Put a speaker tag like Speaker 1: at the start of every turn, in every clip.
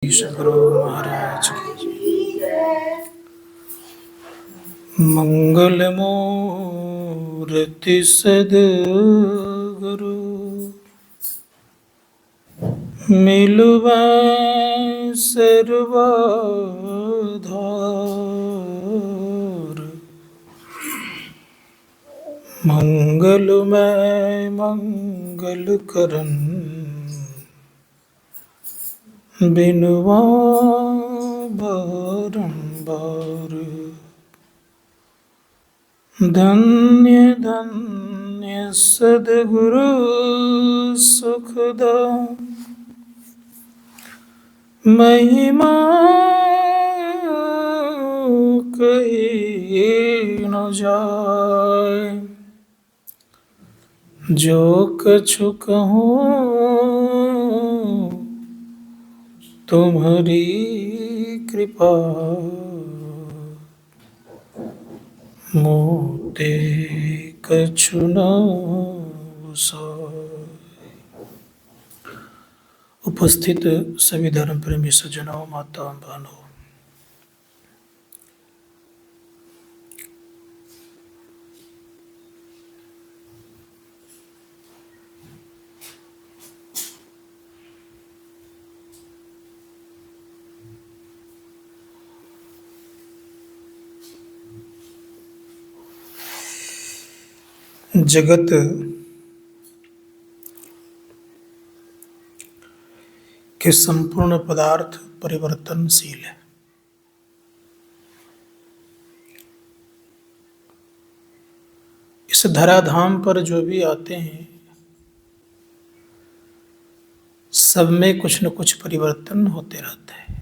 Speaker 1: सद्गुरु महाराज की मंगल मूर्ति सद्गुरु मिलवा सर्वधार मंगलमय मंगल करन बिनुआ बारंबार। धन्य धन्य सद्गुरु सुखदा महिमा कही न जाए। जो कछु कहूँ तुम्हारी कृपा मोते कछु न सोए। उपस्थित सभी धर्म प्रेमी सज्जनों, माता बहनों, जगत के संपूर्ण पदार्थ परिवर्तनशील है। इस धराधाम पर जो भी आते हैं सब में कुछ न कुछ परिवर्तन होते रहता है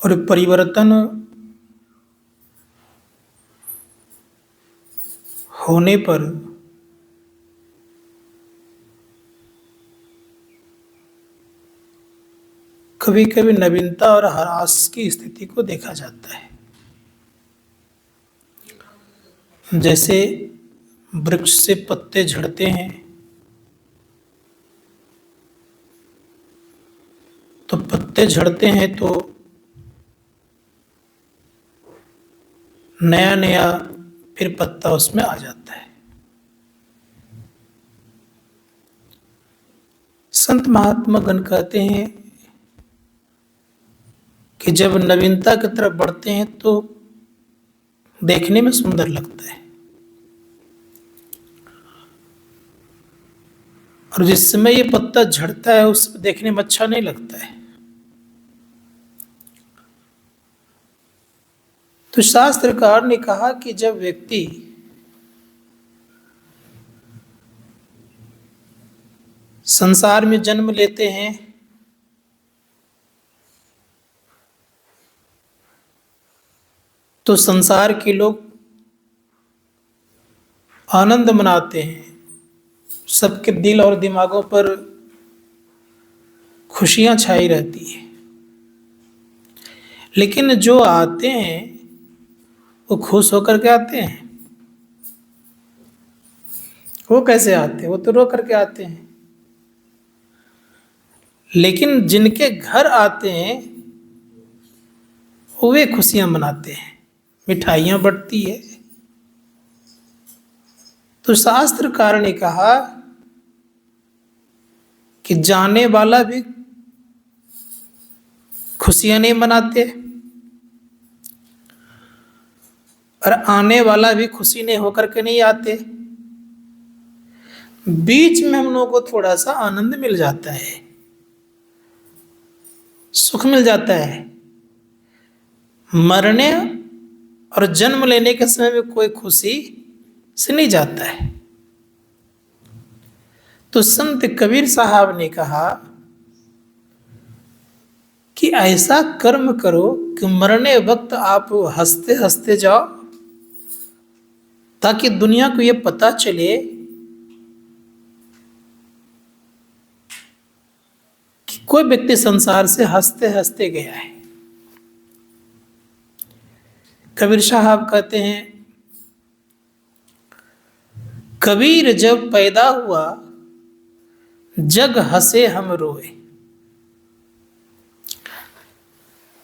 Speaker 1: और परिवर्तन होने पर कभी कभी नवीनता और ह्रास की स्थिति को देखा जाता है। जैसे वृक्ष से पत्ते झड़ते हैं तो पत्ते झड़ते हैं तो नया नया फिर पत्ता उसमें आ जाता है। संत महात्मा गण कहते हैं कि जब नवीनता की तरफ बढ़ते हैं तो देखने में सुंदर लगता है और जिस समय ये पत्ता झड़ता है उस देखने में अच्छा नहीं लगता है। तो शास्त्रकार ने कहा कि जब व्यक्ति संसार में जन्म लेते हैं तो संसार के लोग आनंद मनाते हैं, सबके दिल और दिमागों पर खुशियां छाई रहती है। लेकिन जो आते हैं वो खुश होकर के आते हैं? वो कैसे आते हैं? वो तो रो करके आते हैं। लेकिन जिनके घर आते हैं वे खुशियां मनाते हैं, मिठाइयां बंटती है। तो शास्त्रकार ने कहा कि जाने वाला भी खुशियां नहीं मनाते और आने वाला भी खुशी नहीं होकर के नहीं आते। बीच में हम लोगों को थोड़ा सा आनंद मिल जाता है, सुख मिल जाता है। मरने और जन्म लेने के समय में कोई खुशी से नहीं जाता है। तो संत कबीर साहब ने कहा कि ऐसा कर्म करो कि मरने वक्त आप हंसते हंसते जाओ, ताकि दुनिया को यह पता चले कि कोई व्यक्ति संसार से हंसते हंसते गया है। कबीर साहब कहते हैं, कबीर जब पैदा हुआ जग हंसे हम रोए।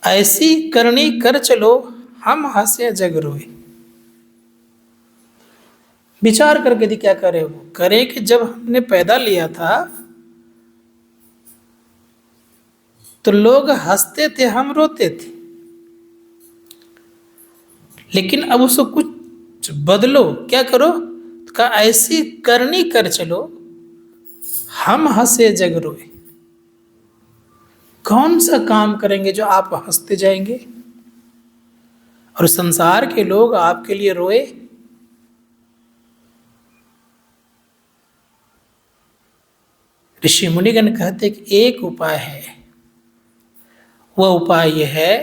Speaker 1: ऐसी करनी कर चलो, हम हंसे जग रोए। विचार करके दी क्या करे, वो करे कि जब हमने पैदा लिया था तो लोग हंसते थे, हम रोते थे। लेकिन अब उसको कुछ बदलो, क्या करो, तो कहा ऐसी करनी कर चलो, हम हंसे जग रोए। कौन सा काम करेंगे जो आप हंसते जाएंगे और संसार के लोग आपके लिए रोए? ऋषि मुनिगण कहते कि एक उपाय है। वह उपाय यह है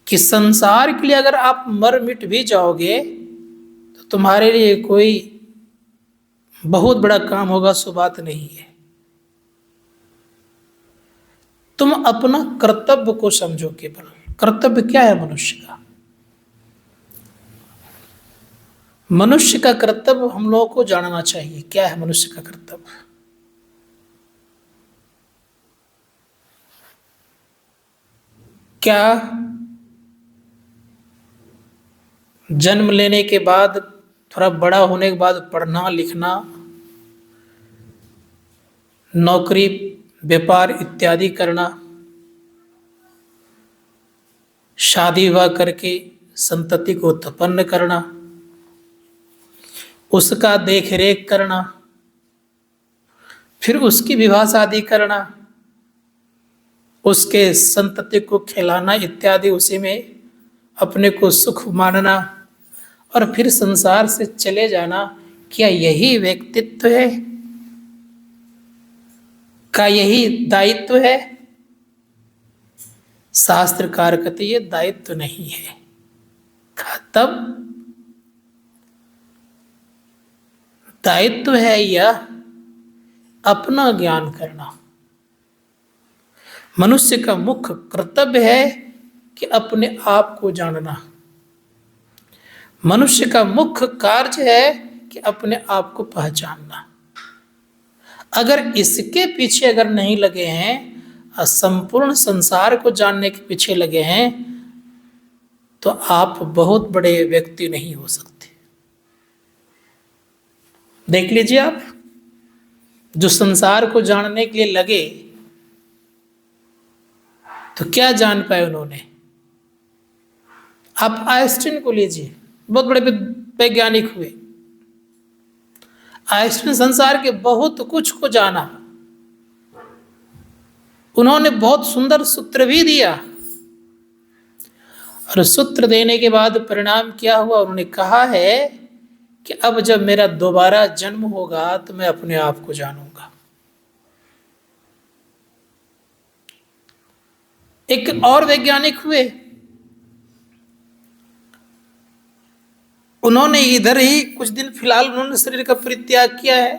Speaker 1: कि संसार के लिए अगर आप मर मिट भी जाओगे तो तुम्हारे लिए कोई बहुत बड़ा काम होगा, सो बात नहीं है। तुम अपना कर्तव्य को समझो। केवल कर्तव्य क्या है मनुष्य का? मनुष्य का कर्तव्य हम लोगों को जानना चाहिए। क्या है मनुष्य का कर्तव्य? क्या जन्म लेने के बाद, थोड़ा बड़ा होने के बाद पढ़ना लिखना, नौकरी व्यापार इत्यादि करना, शादी विवाह करके संतति को उत्पन्न करना, उसका देख रेख करना, फिर उसकी विवाह शादी करना, उसके संतति को खिलाना इत्यादि, उसी में अपने को सुख मानना और फिर संसार से चले जाना, क्या यही व्यक्तित्व है? का यही दायित्व है? शास्त्रकार कहते ये दायित्व नहीं है। तब दायित्व है यह अपना ज्ञान करना। मनुष्य का मुख्य कर्तव्य है कि अपने आप को जानना। मनुष्य का मुख्य कार्य है कि अपने आप को पहचानना। अगर इसके पीछे अगर नहीं लगे हैं और संपूर्ण संसार को जानने के पीछे लगे हैं तो आप बहुत बड़े व्यक्ति नहीं हो सकते। देख लीजिए आप, जो संसार को जानने के लिए लगे तो क्या जान पाए उन्होंने? आप आइंस्टीन को लीजिए, बहुत बड़े वैज्ञानिक हुए। आइंस्टीन संसार के बहुत कुछ को जाना, उन्होंने बहुत सुंदर सूत्र भी दिया और सूत्र देने के बाद परिणाम क्या हुआ? उन्होंने कहा है कि अब जब मेरा दोबारा जन्म होगा तो मैं अपने आप को जानूंगा। एक और वैज्ञानिक हुए, उन्होंने इधर ही कुछ दिन फिलहाल उन्होंने शरीर का परित्याग किया है।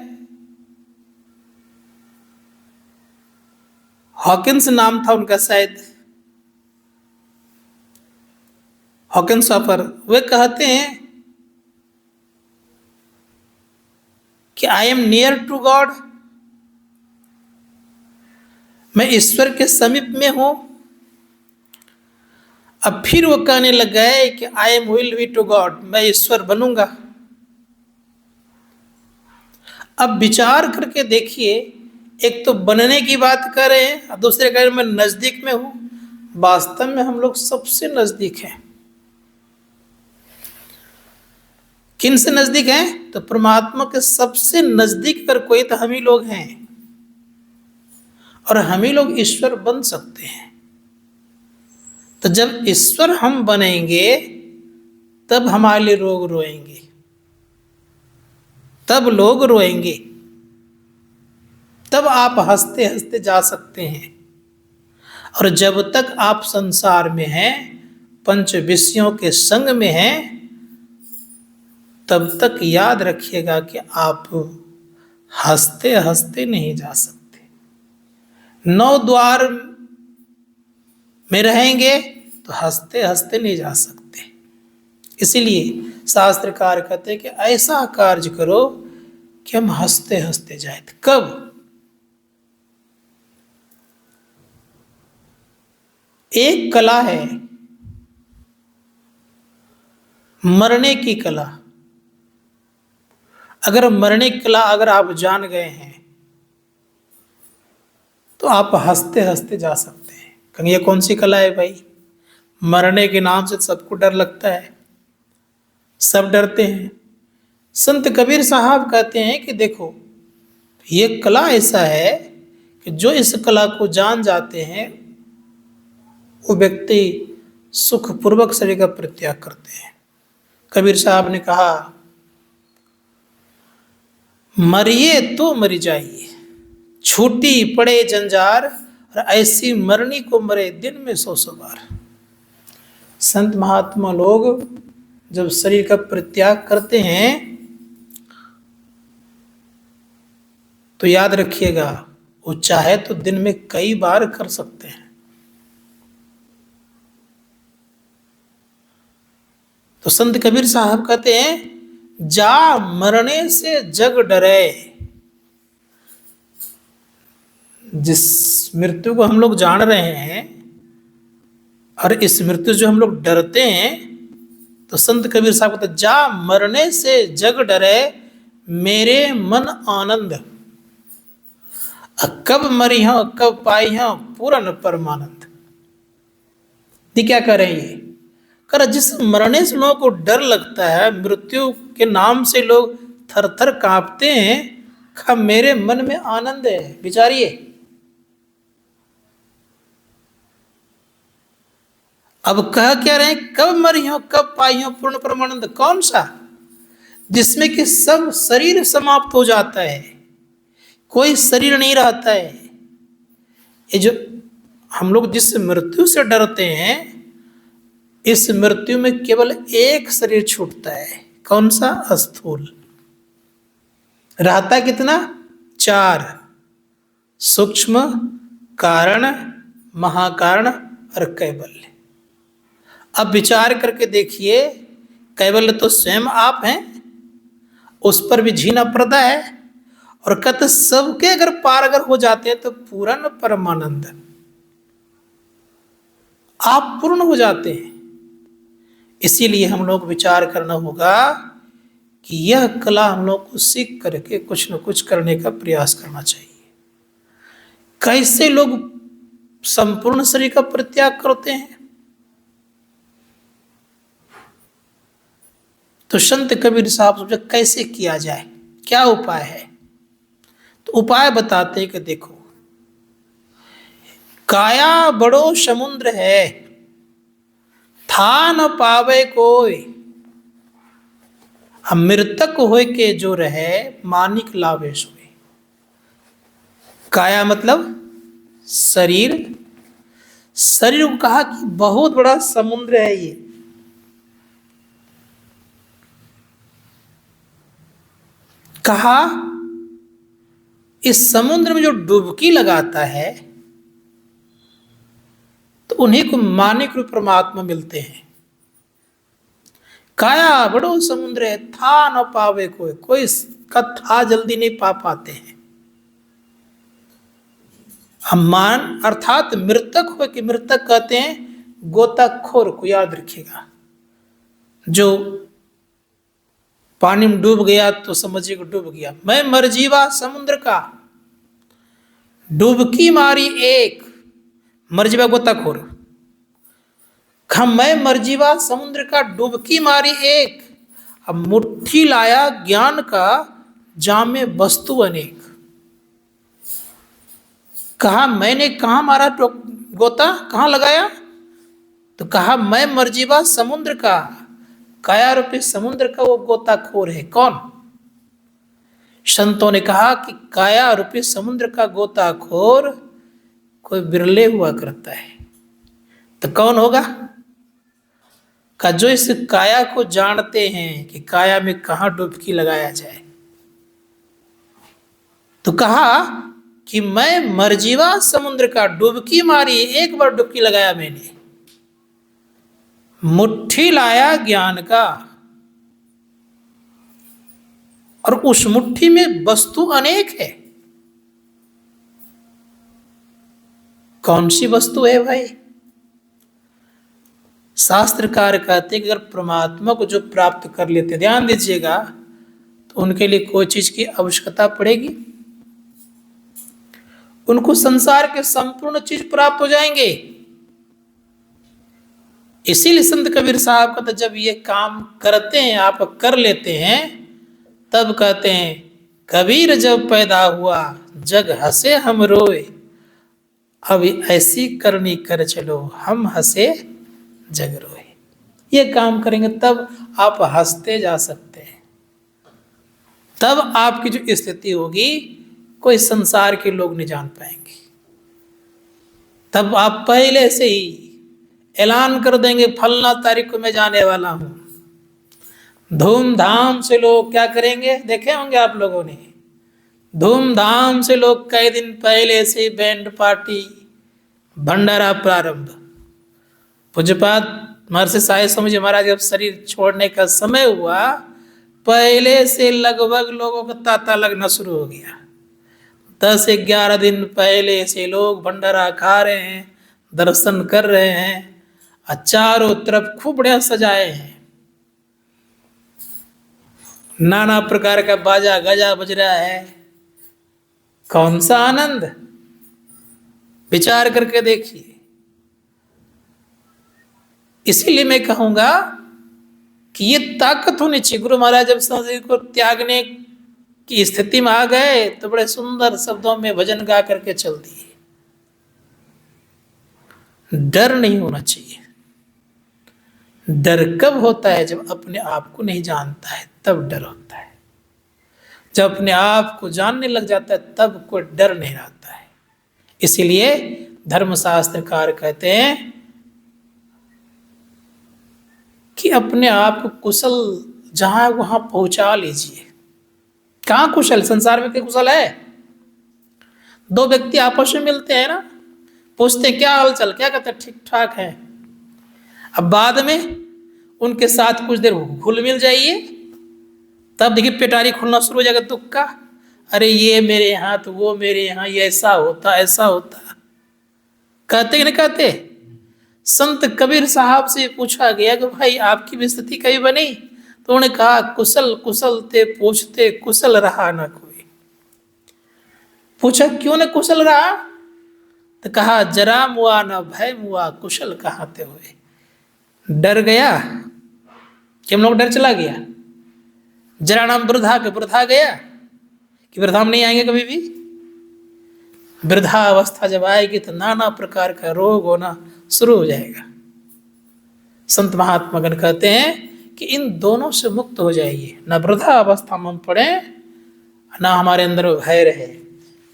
Speaker 1: हॉकिंस नाम था उनका शायद, हॉकिंस ऑफर। वे कहते हैं कि I am near to God, मैं ईश्वर के समीप में हूं। अब फिर वो कहने लग गए कि I am will be to God, मैं ईश्वर बनूंगा। अब विचार करके देखिए, एक तो बनने की बात कर रहे हैं और दूसरे कह रहे हैं मैं नजदीक में हूं। वास्तव में हम लोग सबसे नजदीक हैं। किन से नजदीक हैं? तो परमात्मा के सबसे नजदीक अगर कोई तो हम ही लोग हैं और हम ही लोग ईश्वर बन सकते हैं। तो जब ईश्वर हम बनेंगे तब हमारे लिए लोग रोएंगे, तब लोग रोएंगे, तब आप हंसते हंसते जा सकते हैं। और जब तक आप संसार में हैं, पंच विषयों के संग में हैं, तब तक याद रखिएगा कि आप हंसते हंसते नहीं जा सकते। 9 द्वार में रहेंगे तो हंसते हंसते नहीं जा सकते। इसीलिए शास्त्रकार कहते हैं कि ऐसा कार्य करो कि हम हंसते हंसते जाए। कब? एक कला है मरने की कला। अगर मरने की कला अगर आप जान गए हैं तो आप हंसते हंसते जा सकते हैं। कहेंगे ये कौन सी कला है भाई? मरने के नाम से सबको डर लगता है, सब डरते हैं। संत कबीर साहब कहते हैं कि देखो, ये कला ऐसा है कि जो इस कला को जान जाते हैं वो व्यक्ति सुखपूर्वक शरीर का परित्याग करते हैं। कबीर साहब ने कहा, मरिए तो मरी जाइए, छूटी पड़े जंजार, और ऐसी मरनी को मरे दिन में 100 बार। संत महात्मा लोग जब शरीर का परित्याग करते हैं तो याद रखिएगा, वो चाहे तो दिन में कई बार कर सकते हैं। तो संत कबीर साहब कहते हैं, जा मरने से जग डरे। जिस मृत्यु को हम लोग जान रहे हैं और इस मृत्यु जो हम लोग डरते हैं, तो संत कबीर साहब कहते, जा मरने से जग डरे, मेरे मन आनंद। कब मरी हो कब पाई हो पूर्ण परमानंद। ये क्या कह रहे हैं? ये कर जिस मरने से लोगों को डर लगता है, मृत्यु के नाम से लोग थर थर कांपते हैं, कब मेरे मन में आनंद है। विचारिए, अब कह क्या रहे हैं? कब मरी हो कब पाई हो पूर्ण परमानंद। कौन सा? जिसमें कि सब शरीर समाप्त हो जाता है, कोई शरीर नहीं रहता है। ये जो हम लोग जिस मृत्यु से डरते हैं, इस मृत्यु में केवल एक शरीर छूटता है। कौन सा? स्थूल। रहता कितना? 4, सूक्ष्म, कारण, महाकारण और कैवल्य। अब विचार करके देखिए, कैवल्य तो स्वयं आप हैं, उस पर भी झीना पर्दा है, और कत सबके अगर पार अगर हो जाते हैं तो पूर्ण परमानंद, आप पूर्ण हो जाते हैं। इसीलिए हम लोग विचार करना होगा कि यह कला हम लोग को सीख करके कुछ न कुछ करने का प्रयास करना चाहिए। कैसे लोग संपूर्ण शरीर का परित्याग करते हैं? तो संत कबीर साहब सोचे कैसे किया जाए, क्या उपाय है? तो उपाय बताते हैं कि देखो, काया बड़ो समुद्र है, था न पावे कोई, मृतक होय के जो रहे, मानिक लावे सोई। काया मतलब शरीर। शरीर को कहा कि बहुत बड़ा समुद्र है ये। कहा इस समुद्र में जो डुबकी लगाता है तो उन्हीं को मानिक रूप परमात्मा मिलते हैं। काया बड़ो समुद्र है, था न पावे कोई, कोई का था जल्दी नहीं पा पाते हैं। हम मान अर्थात मृतक हो, कि मृतक कहते हैं गोताखोर को, याद रखिएगा। जो पानी में डूब गया तो समझिए कि डूब गया। मैं मरजीवा समुद्र का, डुबकी मारी एक, मरजीवा गोताखोर। मैं मरजीवा समुद्र का, डुबकी मारी एक, अब मुट्ठी लाया ज्ञान का, जामे वस्तु अनेक। कहा मैंने कहा मारा गोता, कहाँ लगाया? तो कहा मैं मरजीवा समुद्र का, काया रूपी समुद्र का वो गोताखोर है। कौन? संतों ने कहा कि काया रूपी समुद्र का गोताखोर कोई बिरले हुआ करता है। तो कौन होगा? का जो इस काया को जानते हैं कि काया में कहाँ डुबकी लगाया जाए। तो कहा कि मैं मरजीवा समुद्र का, डुबकी मारी एक बार डुबकी लगाया मैंने, मुट्ठी लाया ज्ञान का। और उस मुट्ठी में वस्तु अनेक है। कौन सी वस्तु है भाई? शास्त्रकार कहते हैं कि अगर परमात्मा को जो प्राप्त कर लेते, ध्यान दीजिएगा, तो उनके लिए कोई चीज की आवश्यकता पड़ेगी? उनको संसार के संपूर्ण चीज प्राप्त हो जाएंगे। इसीलिए संत कबीर साहब कहते जब ये काम करते हैं, आप कर लेते हैं, तब कहते हैं कबीर जब पैदा हुआ जग हंसे हम रोए, अब ऐसी करनी कर चलो हम हंसे जग रोए। ये काम करेंगे तब आप हंसते जा सकते हैं। तब आपकी जो स्थिति होगी कोई संसार के लोग नहीं जान पाएंगे। तब आप पहले से ही ऐलान कर देंगे फलना तारीख को मैं जाने वाला हूं। धूमधाम से लोग क्या करेंगे, देखे होंगे आप लोगों ने, धूमधाम से लोग कई दिन पहले से बैंड पार्टी भंडारा प्रारंभ। पूज्यपाद महर्षि साई स्वामी जी महाराज जब शरीर छोड़ने का समय हुआ, पहले से लगभग लोगों का तांता लगना शुरू हो गया। 10-11 दिन पहले से लोग भंडारा खा रहे हैं, दर्शन कर रहे हैं, और चारों तरफ खूब बढ़िया सजाए हैं, नाना प्रकार का बाजा गजा बज रहा है। कौन सा आनंद, विचार करके देखिए। इसीलिए मैं कहूंगा कि ये ताकत होनी चाहिए। गुरु महाराज जब संसार को त्यागने की स्थिति में आ गए तो बड़े सुंदर शब्दों में भजन गा करके चल दिए। डर नहीं होना चाहिए। डर कब होता है? जब अपने आप को नहीं जानता है तब डर होता है। जब अपने आप को जानने लग जाता है तब कोई डर नहीं रहता है। इसीलिए धर्मशास्त्रकार कहते हैं कि अपने आप को कुशल जहां वहां पहुंचा लीजिए। कहां कुशल? संसार में क्या कुशल है? दो व्यक्ति आपस में मिलते हैं ना, पूछते क्या हाल चाल, क्या कहते हैं ठीक ठाक है। अब बाद में उनके साथ कुछ देर घुल मिल जाइए, तब देखिए पेटारी खुलना शुरू हो जाएगा दुख का। अरे ये मेरे यहाँ तो वो मेरे यहाँ, ये ऐसा होता ऐसा होता। कहते कि नहीं कहते? संत कबीर साहब से पूछा गया कि भाई आपकी भी स्थिति कहीं बनी? तो उन्होंने कहा कुशल कुशल ते पूछते कुशल रहा ना कोई। पूछा क्यों न कुशल रहा? तो कहा जरा मुआ न भय मुआ कुशल कहाते हुए। डर गया कि हम लोग, डर चला गया। जरा नाम वृद्धा के वृद्धा गया कि वृद्धा हम नहीं आएंगे कभी भी। वृद्धा अवस्था जब आएगी तो नाना प्रकार का रोग होना शुरू हो जाएगा। संत महात्मागण कहते हैं कि इन दोनों से मुक्त हो जाइए, ना वृद्धा अवस्था में हम पड़े, ना हमारे अंदर भय रहे।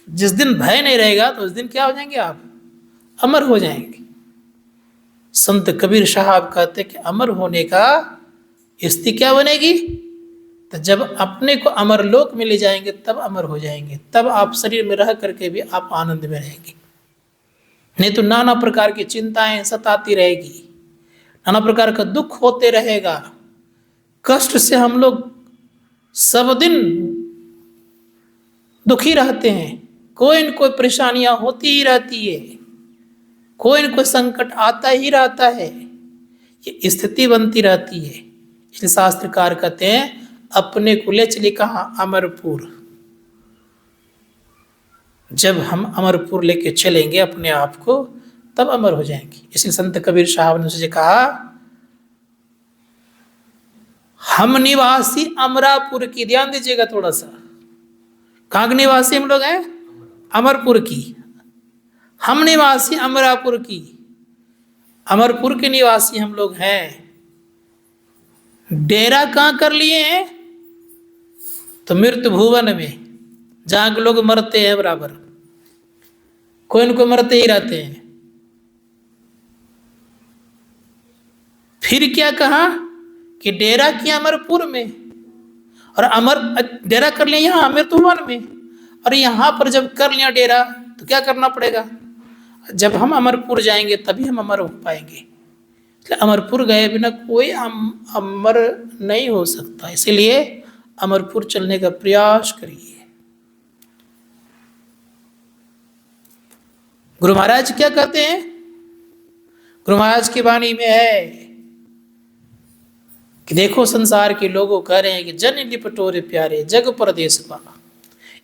Speaker 1: जिस दिन भय नहीं रहेगा तो उस दिन क्या हो जाएंगे आप? अमर हो जाएंगे। संत कबीर साहब कहते कि अमर होने का स्थिति क्या बनेगी? तो जब अपने को अमर लोक में ले जाएंगे तब अमर हो जाएंगे। तब आप शरीर में रह करके भी आप आनंद में रहेंगे। नहीं तो नाना प्रकार की चिंताएं सताती रहेगी, नाना प्रकार का दुख होते रहेगा। कष्ट से हम लोग सब दिन दुखी रहते हैं। कोई न कोई परेशानियां होती ही रहती है, कोई न कोई संकट आता ही रहता है, ये स्थिति बनती रहती है। इसलिए शास्त्रकार कहते हैं अपने को ले चले कहाँ? अमरपुर। जब हम अमरपुर लेके चलेंगे अपने आप को तब अमर हो जाएंगे। इसलिए संत कबीर साहब ने उनसे कहा हम निवासी अमरापुर की, ध्यान दीजिएगा थोड़ा सा, कहाँ के निवासी हम लोग हैं? अमरपुर की। हम निवासी अमरापुर की, अमरपुर के निवासी हम लोग हैं। डेरा कहाँ कर लिए हैं? तो मृत्यु भुवन में, जहां के लोग मरते हैं बराबर, कोई न कोई मरते ही रहते हैं। फिर क्या कहा कि डेरा किया अमरपुर में, और अमर डेरा कर लिया यहाँ मृत्यु भुवन में। और यहाँ पर जब कर लिया डेरा तो क्या करना पड़ेगा? जब हम अमरपुर जाएंगे तभी हम अमर हो पाएंगे। इसलिए अमरपुर गए बिना कोई अमर नहीं हो सकता। इसीलिए अमरपुर चलने का प्रयास करिए। गुरु महाराज क्या कहते हैं? गुरु महाराज की वाणी में है कि देखो संसार के लोगों कह रहे हैं कि जन लिपटोरे प्यारे जग परदेस पाना।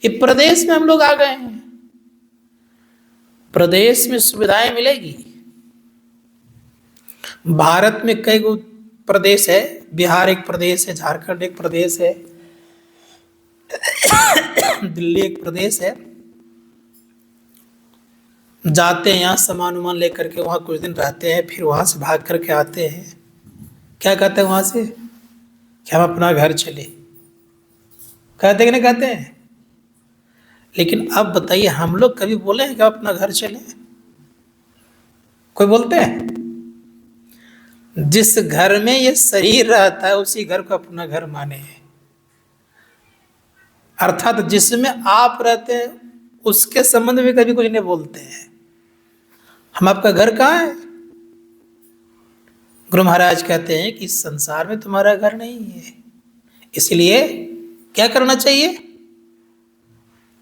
Speaker 1: ये प्रदेश में हम लोग आ गए हैं, प्रदेश में सुविधाएं मिलेगी। भारत में कई गो प्रदेश है, बिहार एक प्रदेश है, झारखंड एक प्रदेश है, दिल्ली एक प्रदेश है। जाते हैं यहाँ सामान उमान लेकर के, वहां कुछ दिन रहते हैं, फिर वहां से भाग करके आते हैं। क्या कहते हैं वहां से कि हम अपना घर चले, कहते कि नहीं कहते हैं? लेकिन अब बताइए, हम लोग कभी बोले हैं कि अपना घर चले? कोई बोलते हैं? जिस घर में ये शरीर रहता है उसी घर को अपना घर माने हैं। अर्थात जिसमें आप रहते हैं उसके संबंध में कभी कुछ नहीं बोलते हैं। हम आपका घर कहाँ है? गुरु महाराज कहते हैं कि इस संसार में तुम्हारा घर नहीं है, इसलिए क्या करना चाहिए?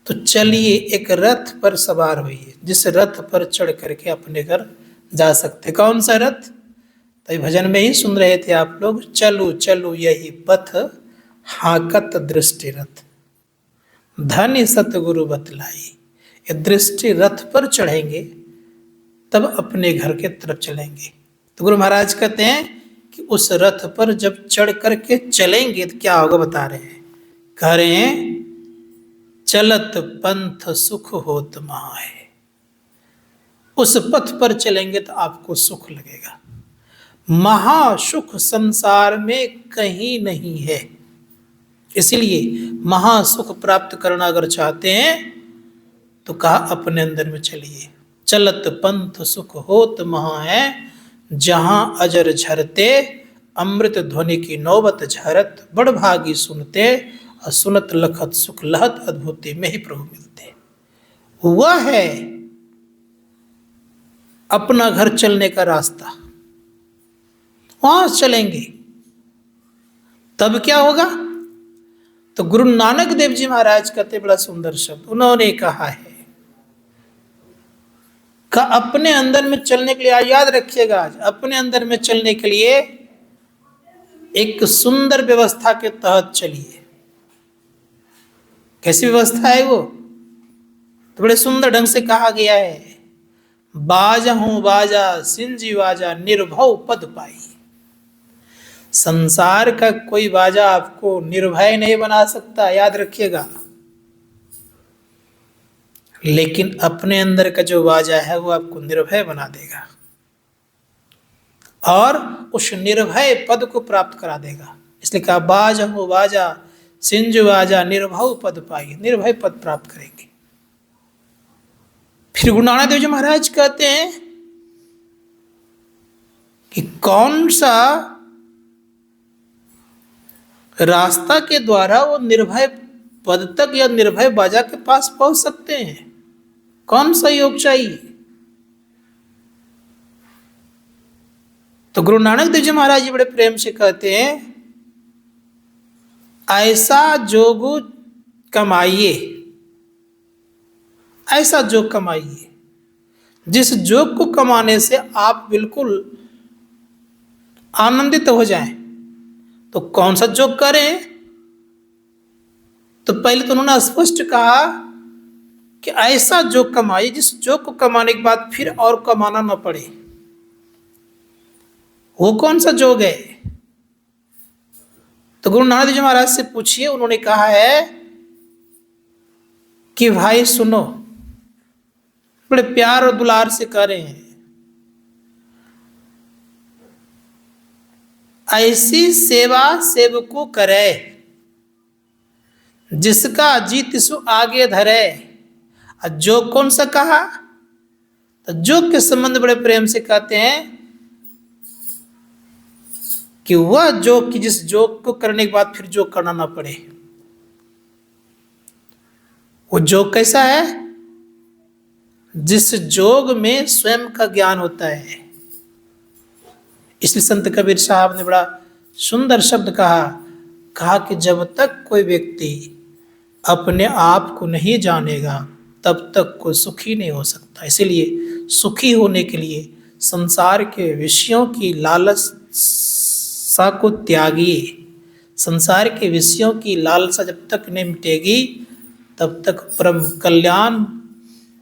Speaker 1: तो चलिए एक रथ पर सवार होइए, जिस रथ पर चढ़ करके अपने घर जा सकते। कौन सा रथ? तो भजन में ही सुन रहे थे आप लोग, चलू चलू यही पथ हाकत दृष्टि रथ धन्य सतगुरु बतलाई। ये दृष्टि रथ पर चढ़ेंगे तब अपने घर के तरफ चलेंगे। तो गुरु महाराज कहते हैं कि उस रथ पर जब चढ़ करके चलेंगे तो क्या होगा बता रहे हैं। कह रहे हैं चलत पंथ सुख होत माहे। उस पथ पर चलेंगे तो आपको सुख लगेगा। महासुख संसार में कहीं नहीं है, इसलिए महासुख प्राप्त करना अगर चाहते हैं तो कहा अपने अंदर में चलिए। चलत पंथ सुख होत महा है, जहां अजर झरते अमृत ध्वनि की नौबत झरत। बड़ भागी सुनते और सुनत लखत सुख लहत अद्भुति में ही प्रभु मिलते। वह है अपना घर चलने का रास्ता, वहां चलेंगे तब क्या होगा। तो गुरु नानक देव जी महाराज कहते बड़ा सुंदर शब्द उन्होंने कहा है का अपने अंदर में चलने के लिए, याद रखिएगा, आज अपने अंदर में चलने के लिए एक सुंदर व्यवस्था के तहत चलिए। कैसी व्यवस्था है वो? तो बड़े सुंदर ढंग से कहा गया है, बाजा हूं बाजा सिंजी बाजा निर्भव पद पाई। संसार का कोई बाजा आपको निर्भय नहीं बना सकता, याद रखिएगा। लेकिन अपने अंदर का जो बाजा है वो आपको निर्भय बना देगा और उस निर्भय पद को प्राप्त करा देगा। इसलिए कहा बाजा हो बाजा सिंजु बाजा निर्भव पद पाई, निर्भय पद प्राप्त करेंगे। फिर गुरु नानक देव जी महाराज कहते हैं कि कौन सा रास्ता के द्वारा वो निर्भय पद तक या निर्भय बाजा के पास पहुंच सकते हैं, कौन सा योग चाहिए। तो गुरु नानक देव जी महाराज जी बड़े प्रेम से कहते हैं ऐसा जोग कमाइए, ऐसा जोग कमाइए जिस जोग को कमाने से आप बिल्कुल आनंदित हो जाएं। तो कौन सा जोग करें? तो पहले तो उन्होंने स्पष्ट कहा कि ऐसा जोग कमाइए जिस जोग को कमाने के बाद फिर और कमाना न पड़े। वो कौन सा जोग है? तो गुरु नानक देव जी महाराज से पूछिए। उन्होंने कहा है कि भाई सुनो, बड़े प्यार और दुलार से कह रहे हैं, ऐसी सेवा सेवको करे जिसका जीत सु आगे धरे। जोग कौन सा कहा? तो जोग के संबंध बड़े प्रेम से कहते हैं कि वह जोग की जिस जोग को करने के बाद फिर जोग करना ना पड़े। वो जोग कैसा है? जिस जोग में स्वयं का ज्ञान होता है। इसलिए संत कबीर साहब ने बड़ा सुंदर शब्द कहा, कहा कि जब तक कोई व्यक्ति अपने आप को नहीं जानेगा तब तक कोई सुखी नहीं हो सकता। इसीलिए सुखी होने के लिए संसार के विषयों की लालसा को त्यागिए। संसार के विषयों की लालसा जब तक नहीं मिटेगी तब तक परम कल्याण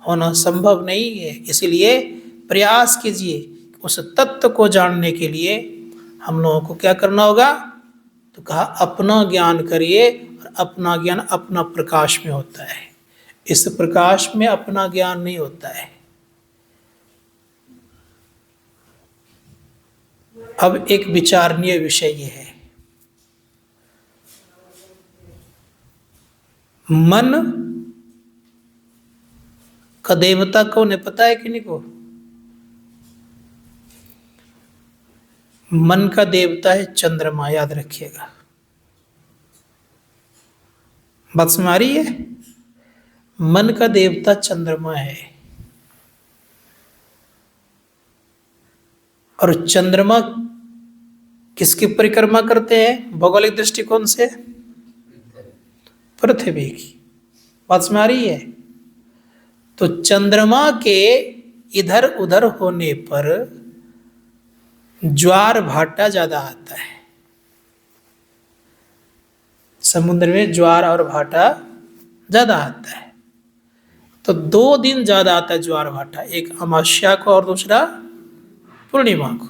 Speaker 1: होना संभव नहीं है। इसीलिए प्रयास कीजिए उस तत्व को जानने के लिए हम लोगों को क्या करना होगा, तो कहा अपना ज्ञान करिए। और अपना ज्ञान अपना प्रकाश में होता है, इस प्रकाश में अपना ज्ञान नहीं होता है। अब एक विचारणीय विषय ये है, मन का देवता कौन है पता है किन्हीं को? मन का देवता है चंद्रमा, याद रखिएगा। बात समझ आ रही है? मन का देवता चंद्रमा है। और चंद्रमा किसकी परिक्रमा करते हैं भौगोलिक दृष्टिकोण से? पृथ्वी की। बात समझ आ रही है? तो चंद्रमा के इधर उधर होने पर ज्वार भाटा ज्यादा आता है। समुद्र में ज्वार और भाटा ज्यादा आता है। तो 2 दिन ज्यादा आता है ज्वार भाटा, एक अमावस्या को और दूसरा पूर्णिमा को।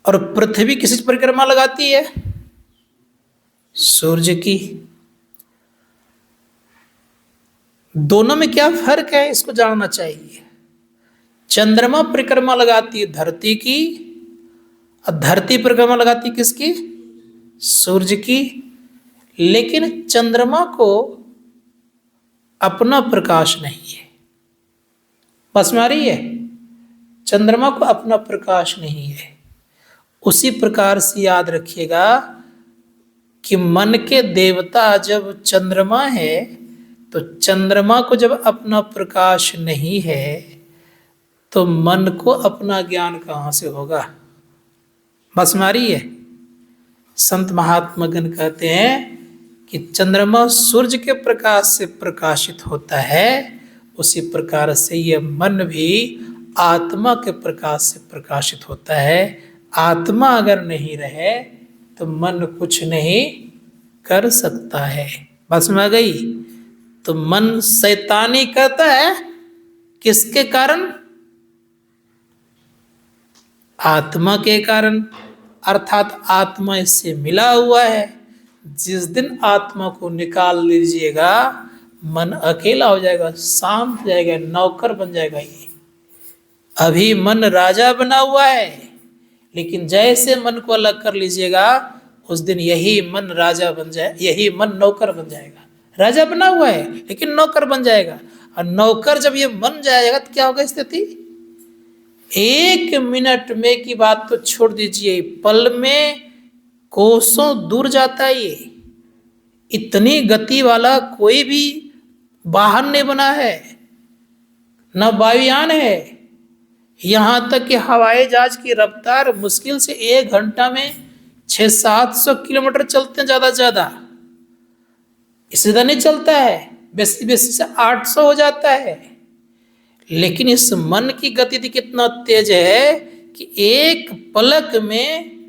Speaker 1: और पृथ्वी किसी परिक्रमा लगाती है? सूर्य की। दोनों में क्या फर्क है इसको जानना चाहिए। चंद्रमा परिक्रमा लगाती है धरती की और धरती परिक्रमा लगाती है किसकी? सूर्य की। लेकिन चंद्रमा को अपना प्रकाश नहीं है। बस में आ रही है? चंद्रमा को अपना प्रकाश नहीं है। उसी प्रकार से याद रखिएगा कि मन के देवता जब चंद्रमा है तो चंद्रमा को जब अपना प्रकाश नहीं है तो मन को अपना ज्ञान कहाँ से होगा? बस में आ रही है? संत महात्मा गण कहते हैं कि चंद्रमा सूर्य के प्रकाश से प्रकाशित होता है, उसी प्रकार से यह मन भी आत्मा के प्रकाश से प्रकाशित होता है। आत्मा अगर नहीं रहे तो मन कुछ नहीं कर सकता है। बस में आ गई? तो मन शैतानी करता है किसके कारण? आत्मा के कारण। अर्थात आत्मा इससे मिला हुआ है। जिस दिन आत्मा को निकाल लीजिएगा मन अकेला हो जाएगा, शांत हो जाएगा, नौकर बन जाएगा। ये अभी मन राजा बना हुआ है, लेकिन जैसे मन को अलग कर लीजिएगा उस दिन यही मन राजा बन जाए, यही मन नौकर बन जाएगा। राजा बना हुआ है लेकिन नौकर बन जाएगा। और नौकर जब ये बन जाएगा तो क्या होगा स्थिति? 1 मिनट में की बात तो छोड़ दीजिए, पल में कोसों दूर जाता है। ये इतनी गति वाला कोई भी वाहन नहीं बना है, न वायुयान है। यहां तक कि हवाई जहाज की रफ्तार मुश्किल से 1 घंटा में 600-700 किलोमीटर चलते हैं ज्यादा से ज्यादा। इससे ज्यादा नहीं चलता है, बेसी से 800 हो जाता है। लेकिन इस मन की गति कितना तेज है कि 1 पलक में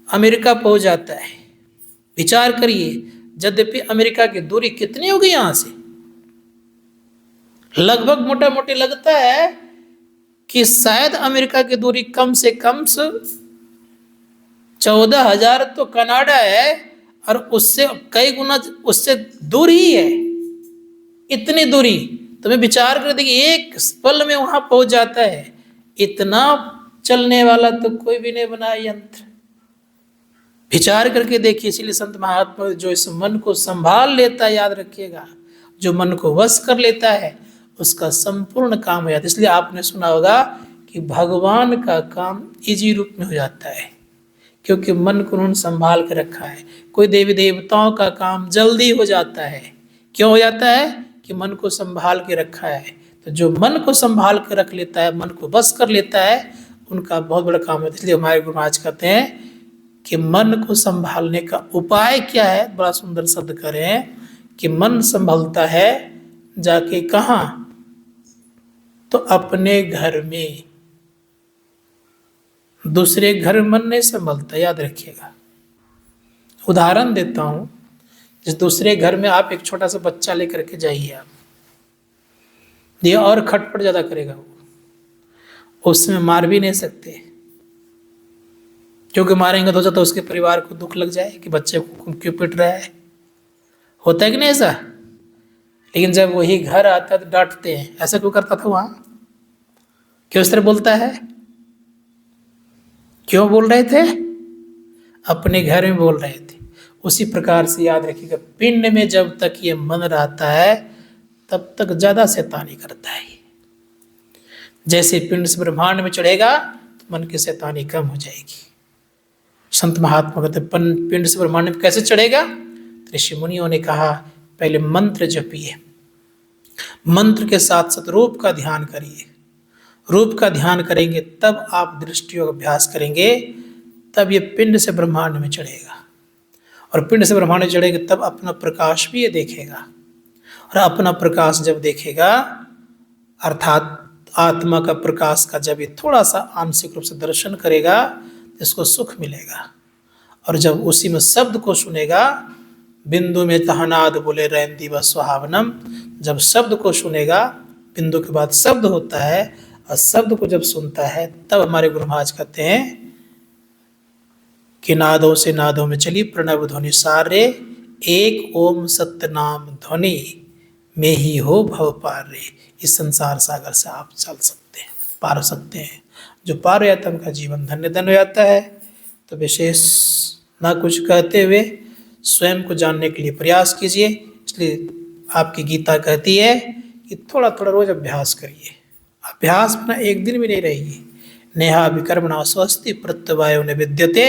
Speaker 1: अमेरिका पहुंच जाता है। विचार करिए, यद्यपि अमेरिका की दूरी कितनी होगी यहां से? लगभग मोटा मोटी लगता है कि शायद अमेरिका की दूरी कम से कम 14,000 तो कनाडा है और उससे कई गुना उससे दूर ही है। इतनी दूरी तो मैं विचार कर देखिए, 1 पल में वहां पहुंच जाता है। इतना चलने वाला तो कोई भी नहीं बनाया यंत्र। विचार करके देखिए। इसलिए संत महात्मा जो इस मन को संभाल लेता है, याद रखिएगा, जो मन को वश कर लेता है उसका संपूर्ण काम हो जाता है। इसलिए आपने सुना होगा कि भगवान का काम इजी रूप में हो जाता है, क्योंकि मन को उन्होंने संभाल के रखा है। कोई देवी देवताओं का काम जल्दी हो जाता है। क्यों हो जाता है? कि मन को संभाल के रखा है। तो जो मन को संभाल के रख लेता है, मन को बस कर लेता है, उनका बहुत बड़ा काम है। इसलिए हमारे गुरु महाराज कहते हैं कि मन को संभालने का उपाय क्या है। बड़ा सुंदर शब्द करें कि मन संभलता है जाके कहाँ, तो अपने घर में। दूसरे घर मन नहीं संभलता, याद रखिएगा। उदाहरण देता हूं, जिस दूसरे घर में आप एक छोटा सा बच्चा लेकर के जाइए, आप ये और खटपट ज्यादा करेगा, वो उसमें मार भी नहीं सकते, क्योंकि मारेंगे तो तो उसके परिवार को दुख लग जाए कि बच्चे को क्यों पिट रहा है। होता है कि नहीं ऐसा? लेकिन जब वही घर आता है तो डांटते हैं। ऐसा क्यों करता था वहां? क्यों इस तरह बोलता है? क्यों बोल रहे थे? अपने घर में बोल रहे थे। उसी प्रकार से याद रखिएगा, पिंड में जब तक ये मन रहता है तब तक ज्यादा शैतानी करता है। जैसे पिंड से ब्रह्मांड में चढ़ेगा तो मन की शैतानी कम हो जाएगी। संत महात्मा कहते पिंड से ब्रह्मांड में कैसे चढ़ेगा? ऋषि मुनियों ने कहा पहले मंत्र जपिए, मंत्र के साथ साथ रूप का ध्यान करिए। रूप का ध्यान करेंगे तब आप दृष्टि योग अभ्यास करेंगे, तब ये पिंड से ब्रह्मांड में चढ़ेगा। और पिंड से ब्रह्मांड में चढ़ेगा तब अपना प्रकाश भी ये देखेगा। और अपना प्रकाश जब देखेगा, अर्थात आत्मा का प्रकाश का जब ये थोड़ा सा आंशिक रूप से दर्शन करेगा, इसको सुख मिलेगा। और जब उसी में शब्द को सुनेगा, बिंदु में तहनाद बोले रैन दिवा सुहावनम, जब शब्द को सुनेगा, बिंदु के बाद शब्द होता है, और शब्द को जब सुनता है तब हमारे गुरु महाराज कहते हैं कि नादों से नादों में चली प्रणव ध्वनि सारे, एक ओम सत्य नाम ध्वनि में ही हो भव पार रे। इस संसार सागर से आप चल सकते हैं, पार हो सकते हैं। जो पार हो जाता है उनका जीवन धन्य धन्य हो जाता है। तो विशेष ना कुछ कहते हुए स्वयं को जानने के लिए प्रयास कीजिए। इसलिए आपकी गीता कहती है कि थोड़ा थोड़ा रोज अभ्यास करिए। अभ्यास बिना एक दिन भी नहीं रहेगी। नेहा विकर्मणा स्वस्ति प्रत्यवायो निविद्यते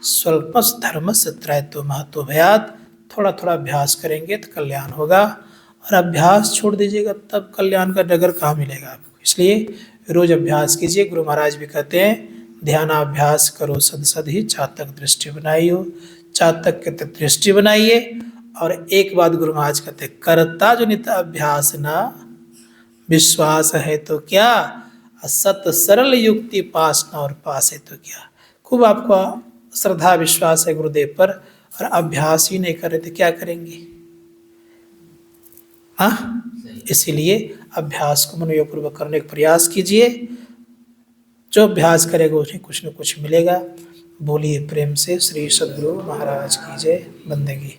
Speaker 1: स्वल्पस धर्मस्य त्रयतो महतो भयात। थोड़ा थोड़ा अभ्यास करेंगे तो कल्याण होगा, और अभ्यास छोड़ दीजिएगा तब कल्याण का डगर कहाँ मिलेगा आपको। इसलिए रोज अभ्यास कीजिए। गुरु महाराज भी कहते हैं ध्यानाभ्यास करो सद सद ही, चातक दृष्टि बनाइयो। चातक के दृष्टि बनाइए। और एक बात गुरु महाराज कहते हैं, करता जो नित अभ्यास ना विश्वास है तो क्या, सत सरल युक्ति पास न और पास है तो क्या। खूब आपको श्रद्धा विश्वास है गुरुदेव पर, और अभ्यास ही नहीं कर रहे तो क्या करेंगे? हाँ, इसीलिए अभ्यास को मनोयोगपूर्वक करने का प्रयास कीजिए। जो अभ्यास करेगा उसे कुछ न कुछ मिलेगा। बोलिए प्रेम से श्री सद्गुरु महाराज की जय। बंदगी।